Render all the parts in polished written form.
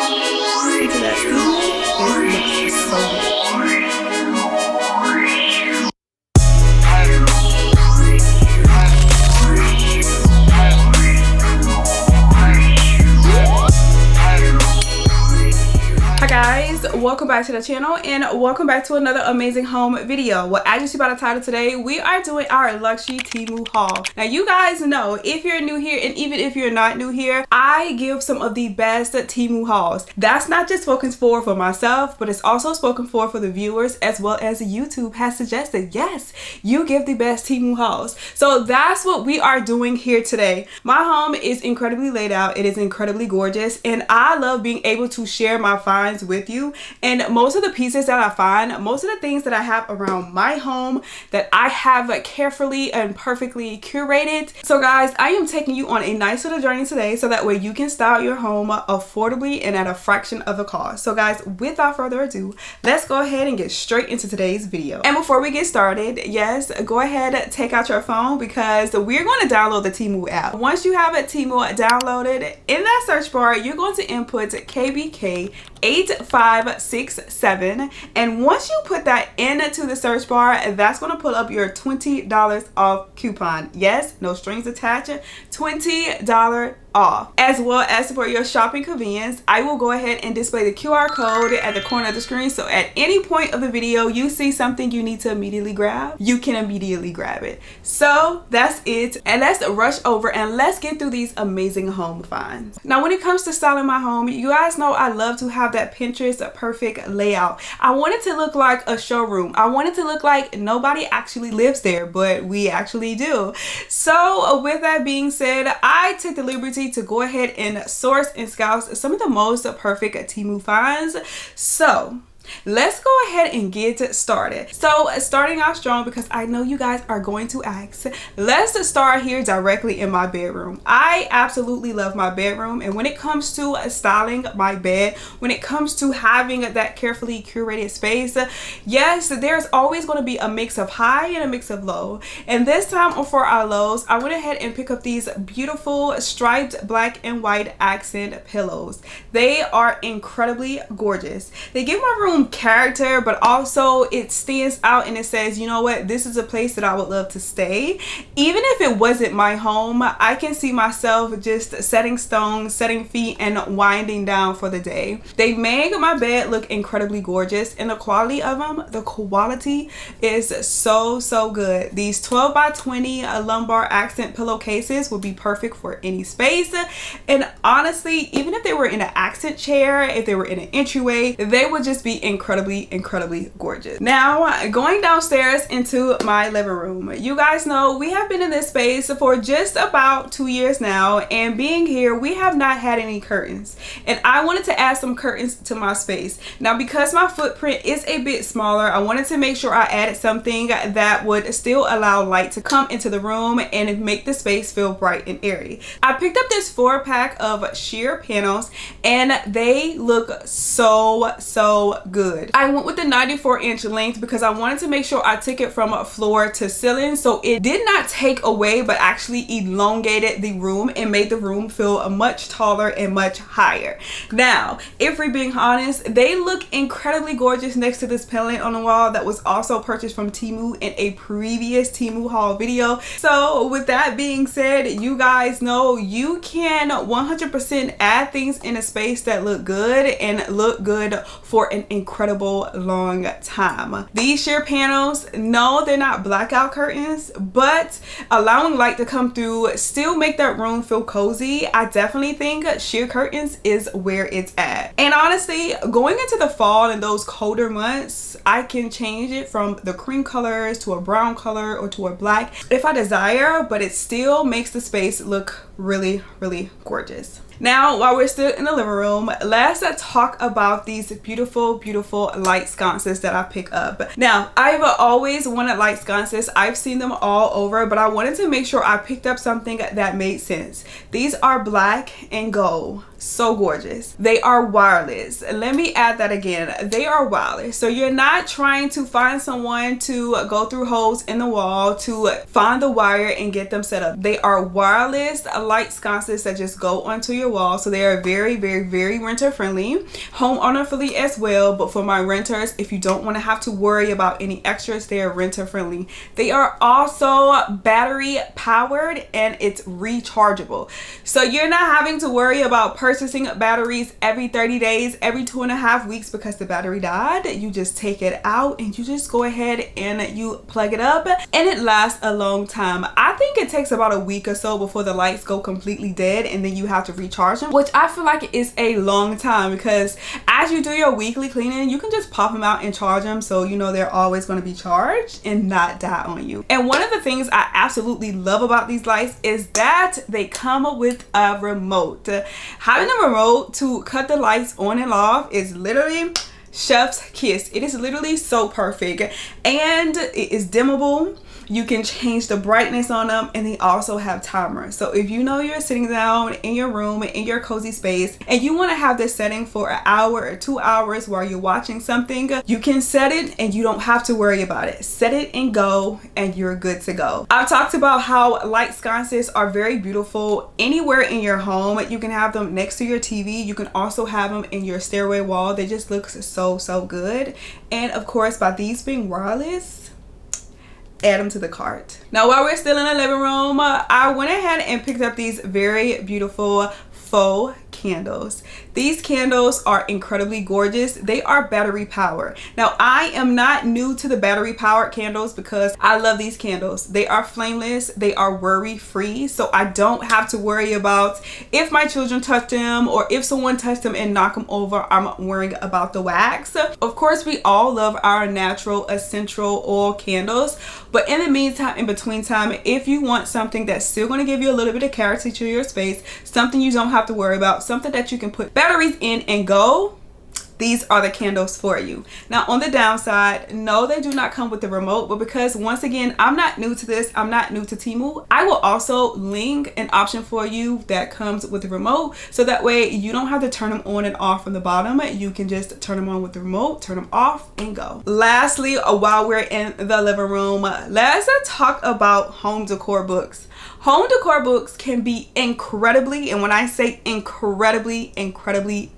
into that ceiling. It looks so good. Welcome back to the channel and welcome back to another amazing home video. Well, as you see by the title, today we are doing our luxury Temu haul. Now you guys know, if you're new here and even if you're not new here, I give some of the best Temu hauls. That's not just spoken for myself, but it's also spoken for the viewers, as well as YouTube has suggested. Yes, you give the best Temu hauls. So that's what we are doing here today. My home is incredibly laid out. It is incredibly gorgeous and I love being able to share my finds with you. And most of the pieces that I find, most of the things that I have around my home that I have carefully and perfectly curated. So guys, I am taking you on a nice little journey today so that way you can style your home affordably and at a fraction of the cost. So guys, without further ado, let's go ahead and get straight into today's video. And before we get started, yes, go ahead, take out your phone because we're going to download the Temu app. Once you have a Temu downloaded, in that search bar, you're going to input KBK 8567, and once you put that into the search bar, that's going to pull up your $20 off coupon. Yes, no strings attached, $20 off. As well as for your shopping convenience, I will go ahead and display the QR code at the corner of the screen, so at any point of the video you see something you need to immediately grab, you can immediately grab it. So that's it, and let's rush over and let's get through these amazing home finds. Now when it comes to styling my home, you guys know I love to have that Pinterest perfect layout. I want it to look like a showroom. I want it to look like nobody actually lives there, but we actually do. So with that being said, I took the liberty to go ahead and source and scout some of the most perfect Temu finds. So let's go ahead and get started. So starting off strong, because I know you guys are going to ask, let's start here directly in my bedroom. I absolutely love my bedroom, and when it comes to styling my bed, when it comes to having that carefully curated space, yes, there's always going to be a mix of high and a mix of low. And this time for our lows, I went ahead and picked up these beautiful striped black and white accent pillows. They are incredibly gorgeous. They give my room character, but also it stands out and it says, you know what, this is a place that I would love to stay. Even if it wasn't my home, I can see myself just setting stones, setting feet, and winding down for the day. They make my bed look incredibly gorgeous, and the quality of them, the quality is so good. These 12 by 20 lumbar accent pillowcases would be perfect for any space, and honestly, even if they were in an accent chair, if they were in an entryway, they would just be incredibly gorgeous. Now going downstairs into my living room, you guys know we have been in this space for just about 2 years now, and being here we have not had any curtains, and I wanted to add some curtains to my space. Now because my footprint is a bit smaller, I wanted to make sure I added something that would still allow light to come into the room and make the space feel bright and airy. I picked up this 4-pack of sheer panels and they look so good. I went with the 94-inch length because I wanted to make sure I took it from floor to ceiling, so it did not take away but actually elongated the room and made the room feel much taller and much higher. Now if we're being honest, they look incredibly gorgeous next to this pendant on the wall that was also purchased from Temu in a previous Temu haul video. So with that being said, you guys know you can 100% add things in a space that look good and look good for an incredible long time. These sheer panels, no, they're not blackout curtains, but allowing light to come through still make that room feel cozy. I definitely think sheer curtains is where it's at. And honestly, going into the fall and those colder months, I can change it from the cream colors to a brown color or to a black if I desire, but it still makes the space look really gorgeous. Now, while we're still in the living room, let's talk about these beautiful light sconces that I pick up. Now, I've always wanted light sconces. I've seen them all over, but I wanted to make sure I picked up something that made sense. These are black and gold. so gorgeous. They are wireless. Let me add that again. They are wireless. So you're not trying to find someone to go through holes in the wall to find the wire and get them set up. They are wireless light sconces that just go onto your wall. So they are very, very, very renter friendly, homeowner friendly as well. But for my renters, if you don't want to have to worry about any extras, they are renter friendly. They are also battery powered and it's rechargeable. So you're not having to worry about purchasing batteries every 30 days, every 2.5 weeks because the battery died. You just take it out and you just go ahead and you plug it up and it lasts a long time. I think it takes about a week or so before the lights go completely dead and then you have to recharge them, which I feel like is a long time because as you do your weekly cleaning, you can just pop them out and charge them, so you know they're always going to be charged and not die on you. And one of the things I absolutely love about these lights is that they come with a remote. Having a remote to cut the lights on and off is literally chef's kiss. It is literally so perfect and it is dimmable. You can change the brightness on them and they also have timers. So if you know you're sitting down in your room in your cozy space and you want to have this setting for an hour or 2 hours while you're watching something, you can set it and you don't have to worry about it. Set it and go and you're good to go. I've talked about how light sconces are very beautiful anywhere in your home. You can have them next to your TV. You can also have them in your stairway wall. They just look so good. And of course, by these being wireless, add them to the cart. Now while we're still in the living room, I went ahead and picked up these very beautiful faux candles. These candles are incredibly gorgeous. They are battery powered. Now I am not new to the battery powered candles because I love these candles. They are flameless, they are worry free, so I don't have to worry about if my children touch them or if someone touched them and knock them over. I'm worrying about the wax. Of course, we all love our natural essential oil candles, but in the meantime, in between time, if you want something that's still going to give you a little bit of character to your space, something you don't have to worry about, something that you can put batteries in and go, these are the candles for you. Now on the downside, no, they do not come with the remote, but because once again, I'm not new to this, I'm not new to Temu, I will also link an option for you that comes with the remote, so that way you don't have to turn them on and off from the bottom. You can just turn them on with the remote, turn them off and go. Lastly, while we're in the living room, let's talk about home decor books. Home decor books can be incredibly, and when I say incredibly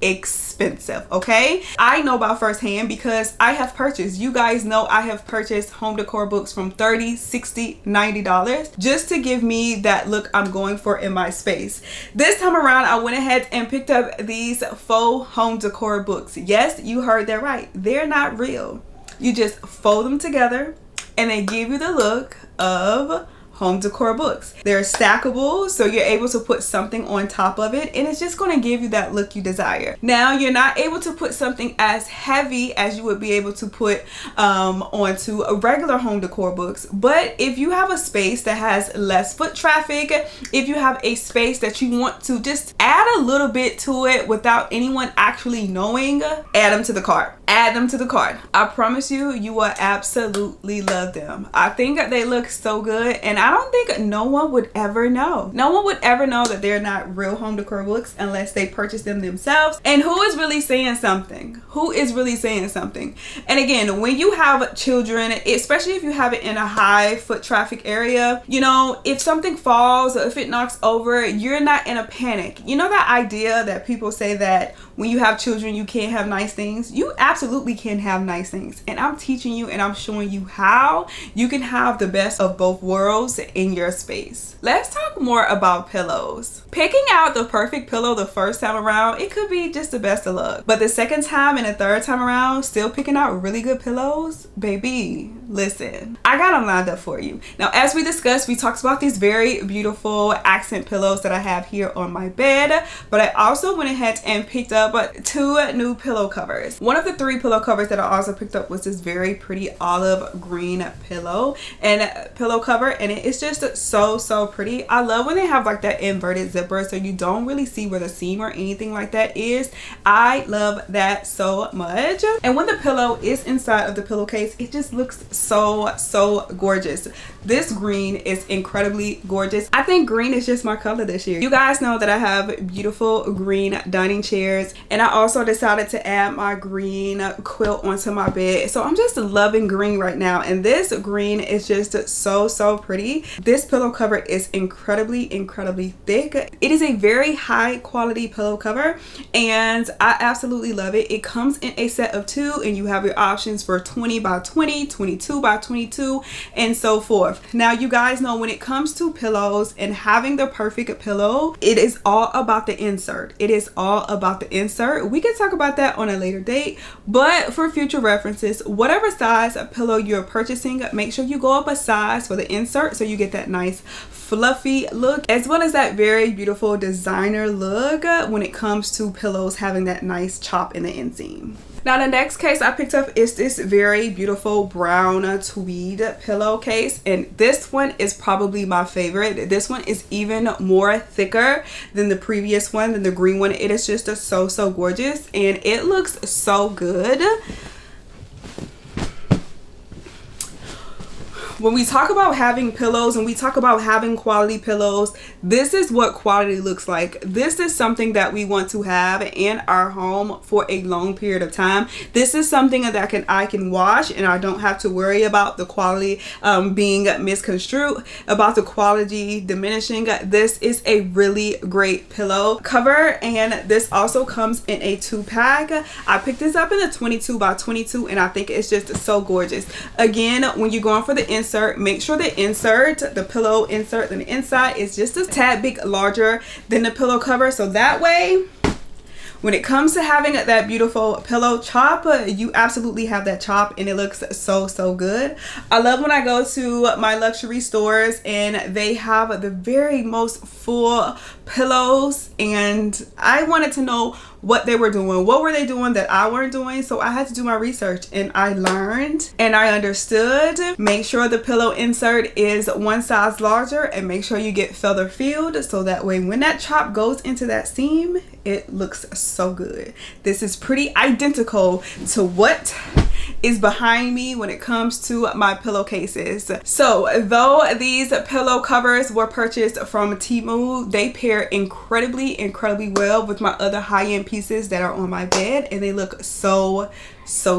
expensive, okay? I know about firsthand because I have purchased, you guys know I have purchased home decor books from $30, $60, $90 just to give me that look I'm going for in my space. This time around, I went ahead and picked up these faux home decor books. Yes, you heard that right. They're not real. You just fold them together and they give you the look of home decor books. They're stackable, so you're able to put something on top of it and it's just going to give you that look you desire. Now you're not able to put something as heavy as you would be able to put onto a regular home decor books, but if you have a space that has less foot traffic, if you have a space that you want to just add a little bit to it without anyone actually knowing, add them to the cart. Add them to the cart. I promise you, you will absolutely love them. I think they look so good and I don't think no one would ever know. No one would ever know that they're not real home decor books unless they purchase them themselves. And who is really saying something? Who is really saying something? And again, when you have children, especially if you have it in a high foot traffic area, you know, if something falls or if it knocks over, you're not in a panic. You know that idea that people say that when you have children, you can't have nice things? You absolutely can have nice things. And I'm teaching you and I'm showing you how you can have the best of both worlds in your space. Let's talk more about pillows. Picking out the perfect pillow the first time around, it could be just the best of luck. But the second time and the third time around, still picking out really good pillows, baby, listen, I got them lined up for you. Now, as we discussed, we talked about these very beautiful accent pillows that I have here on my bed, but I also went ahead and picked up 2 new pillow covers. One of the 3 pillow covers that I also picked up was this very pretty olive green pillow cover, and it is just so pretty. I love when they have like that inverted zipper so you don't really see where the seam or anything like that is. I love that so much. And when the pillow is inside of the pillowcase, it just looks so gorgeous. This green is incredibly gorgeous. I think green is just my color this year. You guys know that I have beautiful green dining chairs, and I also decided to add my green quilt onto my bed. So I'm just loving green right now, and this green is just so pretty. This pillow cover is incredibly thick. It is a very high quality pillow cover, and I absolutely love it. It comes in a set of 2, and you have your options for 20 by 20, 22 by 22, and so forth. Now, you guys know when it comes to pillows and having the perfect pillow, it is all about the insert. It is all about the insert. We can talk about that on a later date, but for future references, whatever size pillow you're purchasing, make sure you go up a size for the insert so you get that nice fluffy look, as well as that very beautiful designer look when it comes to pillows having that nice chop in the inseam. Now, the next case I picked up is this very beautiful brown tweed pillowcase, and this one is probably my favorite. This one is even more thicker than the previous one, than the green one. It is just so gorgeous, and it looks so good. When we talk about having pillows and we talk about having quality pillows, this is what quality looks like. This is something that we want to have in our home for a long period of time. This is something that I can wash, and I don't have to worry about the quality being misconstrued, about the quality diminishing. This is a really great pillow cover, and this also comes in a 2-pack. I picked this up in the 22 by 22, and I think it's just so gorgeous. Again, when you're going for the insert, make sure the pillow insert on the inside is just a tad bit larger than the pillow cover, so that way when it comes to having that beautiful pillow chop, you absolutely have that chop, and it looks so good. I love when I go to my luxury stores and they have the very most full pillows, and I wanted to know what they were doing. What were they doing that I weren't doing? So I had to do my research, and I learned and I understood. Make sure the pillow insert is one size larger, and make sure you get feather filled, so that way when that chop goes into that seam, it looks so good. This is pretty identical to what is behind me when it comes to my pillowcases. So though these pillow covers were purchased from Temu, they pair incredibly well with my other high-end pieces that are on my bed, and they look so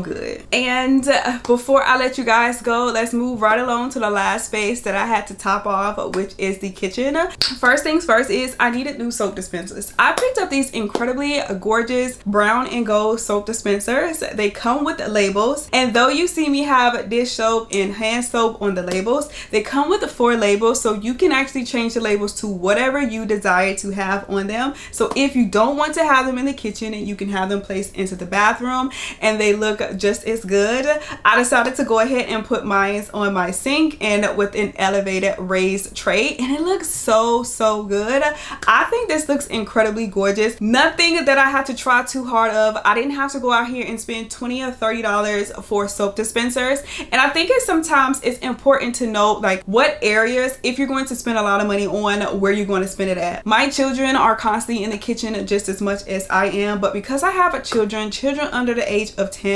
good. And before I let you guys go, let's move right along to the last space that I had to top off, which is the kitchen. First things first is I needed new soap dispensers. I picked up these incredibly gorgeous brown and gold soap dispensers. They come with labels, and though you see me have dish soap and hand soap on the labels, they come with 4 labels, so you can actually change the labels to whatever you desire to have on them. So if you don't want to have them in the kitchen, you can have them placed into the bathroom, and they look just as good. I decided to go ahead and put mine on my sink and with an elevated raised tray, and it looks so good. I think this looks incredibly gorgeous. Nothing that I had to try too hard of. I didn't have to go out here and spend $20 or $30 for soap dispensers, and I think sometimes it's important to know like what areas, if you're going to spend a lot of money on, where you're going to spend it at. My children are constantly in the kitchen just as much as I am, but because I have children under the age of 10,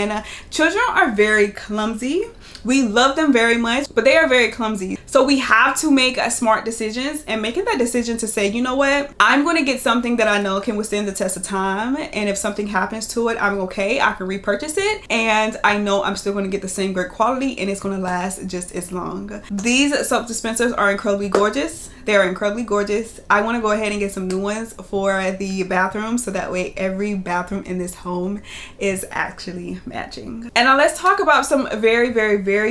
children are very clumsy. We love them very much, but they are very clumsy. So we have to make smart decisions, and making that decision to say, you know what, I'm going to get something that I know can withstand the test of time, and if something happens to it, I'm okay. I can repurchase it, and I know I'm still going to get the same great quality, and it's going to last just as long. These soap dispensers are incredibly gorgeous. They are incredibly gorgeous. I want to go ahead and get some new ones for the bathroom, so that way every bathroom in this home is actually matching. And now let's talk about some very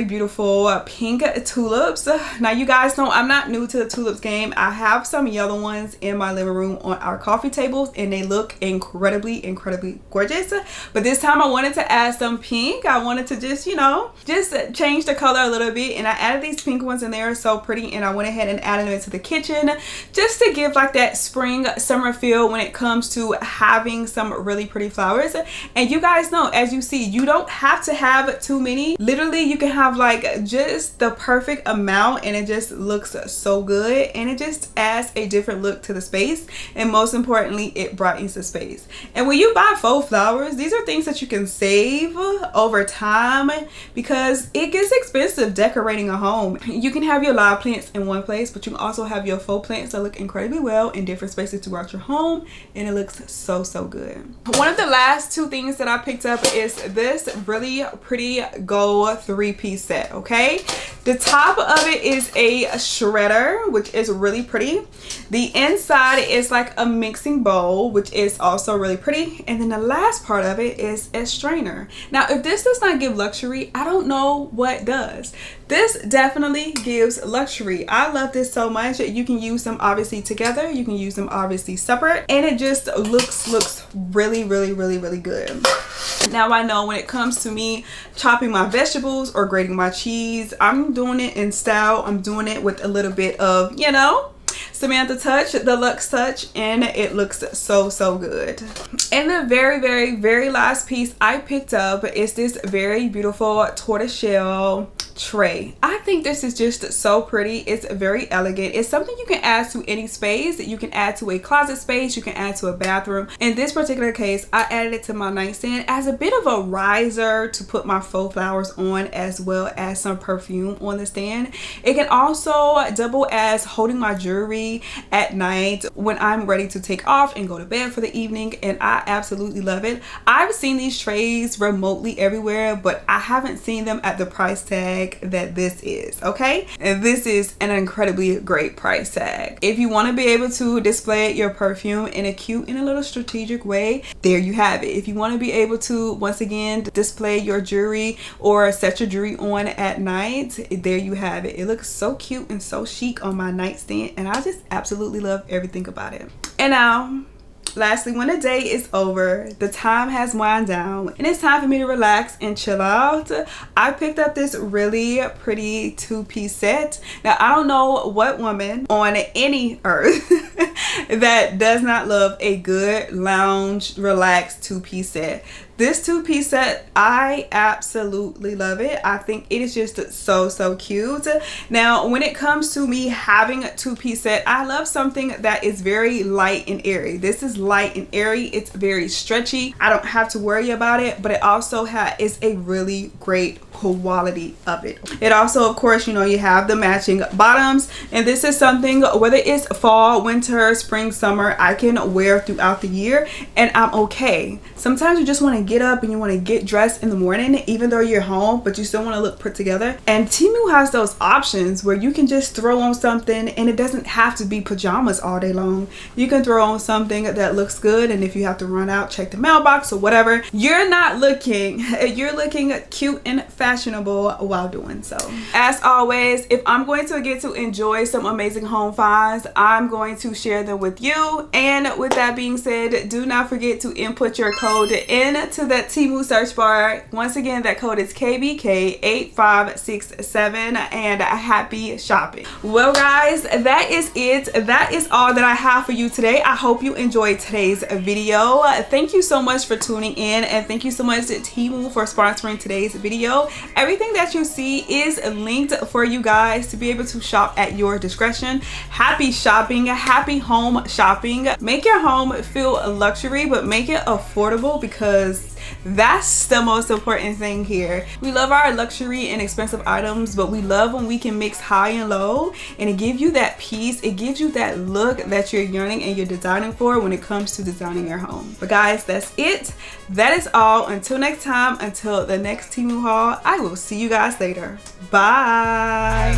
beautiful pink tulips. Now you guys know I'm not new to the tulips game. I have some yellow ones in my living room on our coffee tables, and they look incredibly gorgeous. But this time I wanted to add some pink. I wanted to just, you know, just change the color a little bit, and I added these pink ones, and they are so pretty, and I went ahead and added them into the kitchen just to give like that spring summer feel when it comes to having some really pretty flowers. And you guys know, as you see, you don't have to have too many. Literally, you can have like just the perfect amount, and it just looks so good, and it just adds a different look to the space, and most importantly, it brightens the space. And when you buy faux flowers, these are things that you can save over your time, because it gets expensive decorating a home. You can have your live plants in one place, but you can also have your faux plants that look incredibly well in different spaces throughout your home, and it looks so good. One of the last two things that I picked up is this really pretty gold 3-piece set. Okay, the top of it is a shredder, which is really pretty. The inside is like a mixing bowl, which is also really pretty, and then the last part of it is a strainer. Now if this does not give luxury, I don't know what does. This definitely gives luxury. I love this so much. You can use them obviously together, you can use them obviously separate, and it just looks really good. Now I know when it comes to me chopping my vegetables or grating my cheese, I'm doing it in style. I'm doing it with a little bit of, you know, Samantha touch, the luxe touch, and it looks so good. And the very last piece I picked up is this very beautiful tortoiseshell tray. I think this is just so pretty. It's very elegant. It's something you can add to any space. You can add to a closet space, you can add to a bathroom. In this particular case, I added it to my nightstand as a bit of a riser to put my faux flowers on, as well as some perfume on the stand. It can also double as holding my jewelry at night when I'm ready to take off and go to bed for the evening, and I absolutely love it. I've seen these trays remotely everywhere, but I haven't seen them at the price tag that this is. Okay, and this is an incredibly great price tag. If you want to be able to display your perfume in a cute and a little strategic way, there you have it. If you want to be able to, once again, display your jewelry or set your jewelry on at night, there you have it. It looks so cute and so chic on my nightstand, and I just absolutely love everything about it. And now lastly, when the day is over, the time has wound down, and it's time for me to relax and chill out, I picked up this really pretty 2-piece set. Now I don't know what woman on any earth that does not love a good lounge relaxed 2-piece set. This 2-piece set, I absolutely love it. I think it is just so cute. Now when it comes to me having a 2-piece set, I love something that is very light and airy. This is light and airy. It's very stretchy. I don't have to worry about it, but it also is a really great quality of it. It also, of course, you know, you have the matching bottoms, and this is something, whether it's fall, winter, spring, summer, I can wear throughout the year and I'm okay. Sometimes you just want to get up and you want to get dressed in the morning even though you're home, but you still want to look put together, and Temu has those options where you can just throw on something, and it doesn't have to be pajamas all day long. You can throw on something that looks good, and if you have to run out, check the mailbox or whatever, you're looking cute and fashionable while doing so. As always, if I'm going to get to enjoy some amazing home finds, I'm going to share them with you. And with that being said, do not forget to input your code into that Temu search bar. Once again, that code is KBK8567, and happy shopping. Well guys, that is it. That is all that I have for you today. I hope you enjoyed today's video. Thank you so much for tuning in, and thank you so much to Temu for sponsoring today's video. Everything that you see is linked for you guys to be able to shop at your discretion. Happy shopping, happy home shopping. Make your home feel a luxury, but make it affordable, because that's the most important thing here. We love our luxury and expensive items, but we love when we can mix high and low, and it gives you that peace, it gives you that look that you're yearning and you're designing for when it comes to designing your home. But guys, that's it. That is all. Until next time, until the next Temu haul, I will see you guys later. Bye.